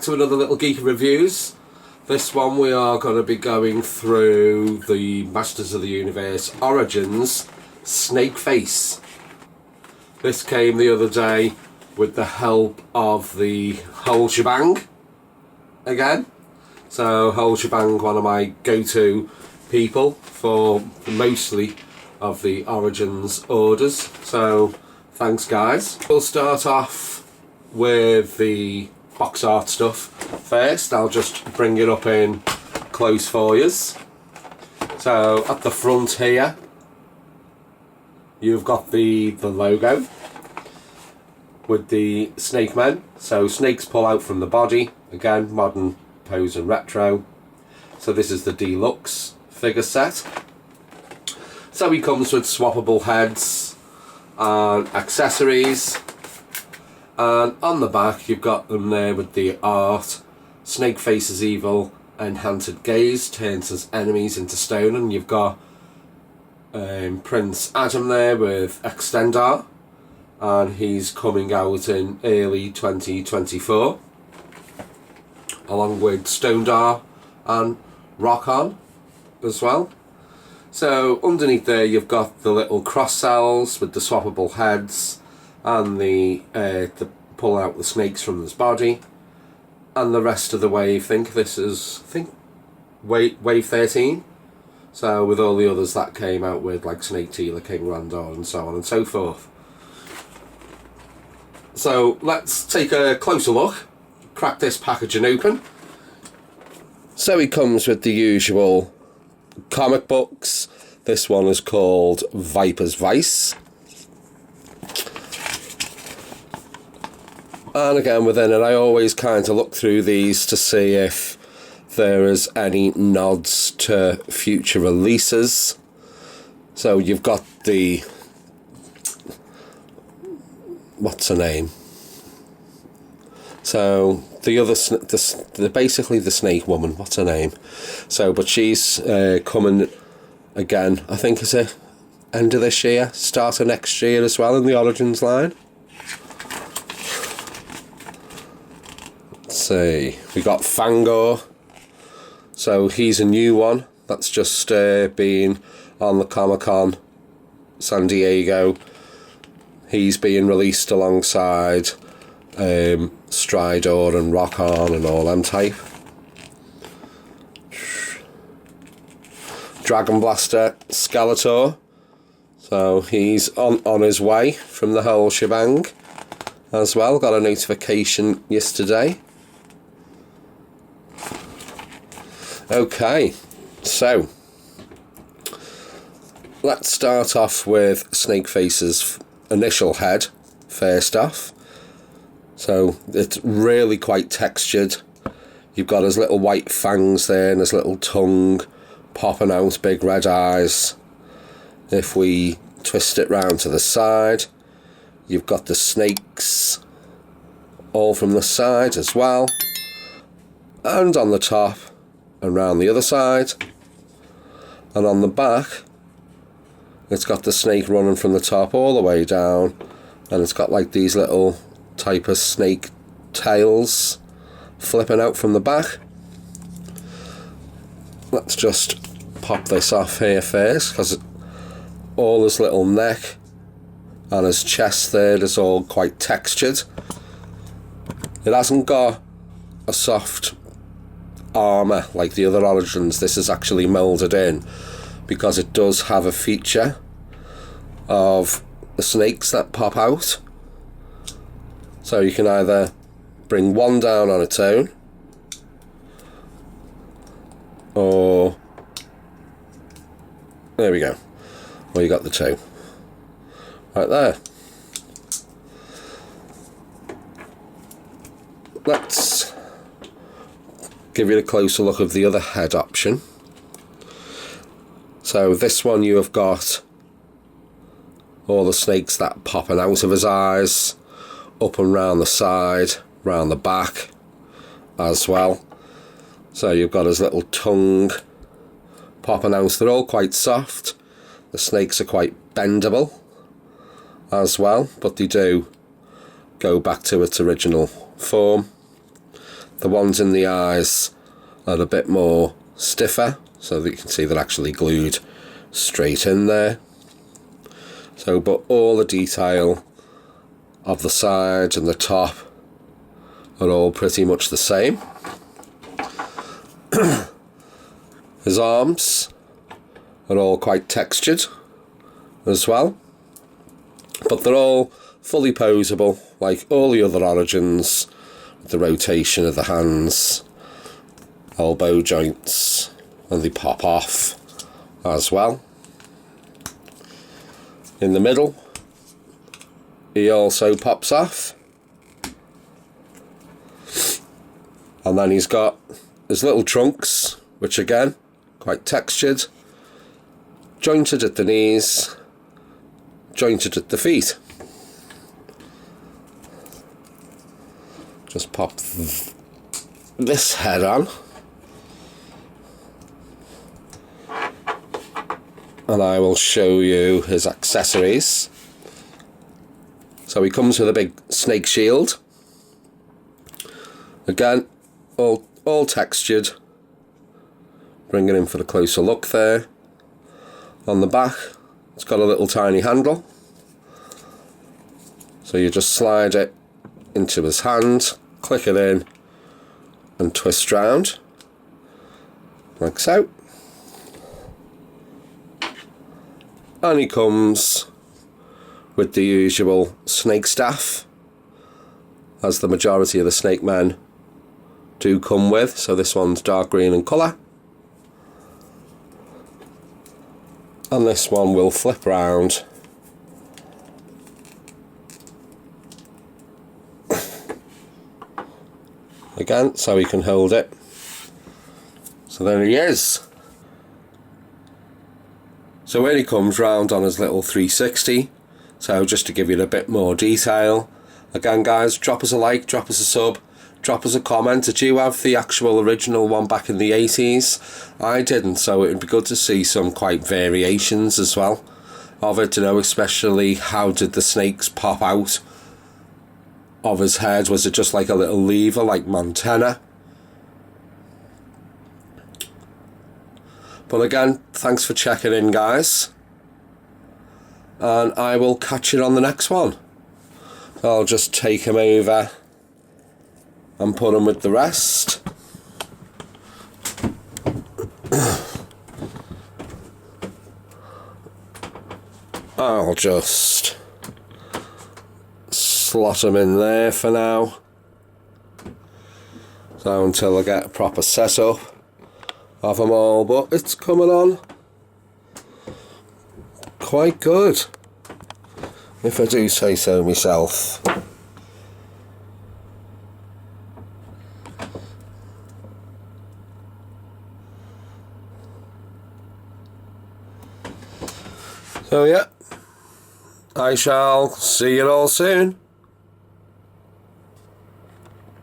to another little Geek Reviews. This one we are going to be going through the Masters of the Universe Origins Snakeface. This came the other day with the help of the whole shebang again. So whole shebang, one of my go-to people for mostly of the Origins orders. So thanks guys. We'll start off with the box art stuff first. I'll just bring it up in close for you. So at the front here you've got the logo with the snake men. So snakes pull out from the body. Again, modern pose and retro. So this is the deluxe figure set. So he comes with swappable heads and accessories. And on the back you've got them there with the art. Snakeface's evil enhanced gaze turns his enemies into stone, and you've got Prince Adam there with Extendar, and he's coming out in early 2024 along with Stondar and Rock-On as well. So underneath there you've got the little cross cells with the swappable heads and the pull out the snakes from his body, and the rest of the wave. This is wave 13. So with all the others that came out with, like Snake Tealer, King Randor and so on and so forth. So let's take a closer look, crack this packaging open. So he comes with the usual comic books. This one is called Viper's Vice. And again within it I always kind of look through these to see if there is any nods to future releases. So you've got the, what's her name? So the other, basically the snake woman, what's her name? So but she's coming again, I think is it end of this year, start of next year as well in the Origins line. See, we got Fangor. So he's a new one that's just been on the Comic-Con San Diego. He's being released alongside Stridor and Rock-On and all them type. Dragon Blaster Skeletor. So he's on his way from the whole shebang as well. Got a notification yesterday. Okay, so let's start off with Snakeface's initial head first off. So it's really quite textured. You've got his little white fangs there and his little tongue popping out, big red eyes. If we twist it round to the side, you've got the snakes all from the side as well, and on the top and round the other side, and on the back it's got the snake running from the top all the way down, and it's got like these little type of snake tails flipping out from the back. Let's just pop this off here first, because all his little neck and his chest there is all quite textured. It hasn't got a soft armour like the other Origins. This is actually moulded in because it does have a feature of the snakes that pop out. So you can either bring one down on its own, or there we go, well you got the two right there. Let's give you a closer look of the other head option. So this one you have got all the snakes that popping out of his eyes, up and round the side, round the back as well. So you've got his little tongue popping out. They're all quite soft. The snakes are quite bendable as well, but they do go back to its original form. The ones in the eyes are a bit more stiffer, so that you can see they're actually glued straight in there. So, but all the detail of the sides and the top are all pretty much the same. His arms are all quite textured as well, but they're all fully poseable like all the other Origins, with the rotation of the hands, elbow joints, and they pop off as well. In the middle, he also pops off, and then he's got his little trunks, which again, quite textured, jointed at the knees, jointed at the feet. Just pop this head on, and I will show you his accessories. So he comes with a big snake shield, again all textured. Bring it in for the closer look there. On the back, it's got a little tiny handle, so you just slide it into his hand, click it in, and twist round like so. And he comes with the usual snake staff, as the majority of the snake men do come with. So this one's dark green in colour, and this one will flip round again so he can hold it. So there he is. So when he comes round on his little 360, so just to give you a bit more detail, again guys, drop us a like, drop us a sub, drop us a comment. Did you have the actual original one back in the 80s? I didn't, so it would be good to see some quite variations as well of it, to know especially how did the snakes pop out of his head. Was it just like a little lever like Montana? But again, thanks for checking in guys, and I will catch you on the next one. I'll just take him over and put him with the rest. I'll just slot him in there for now, so until I get a proper setup of them all. But it's coming on quite good, if I do say so myself. So yeah, I shall see you all soon.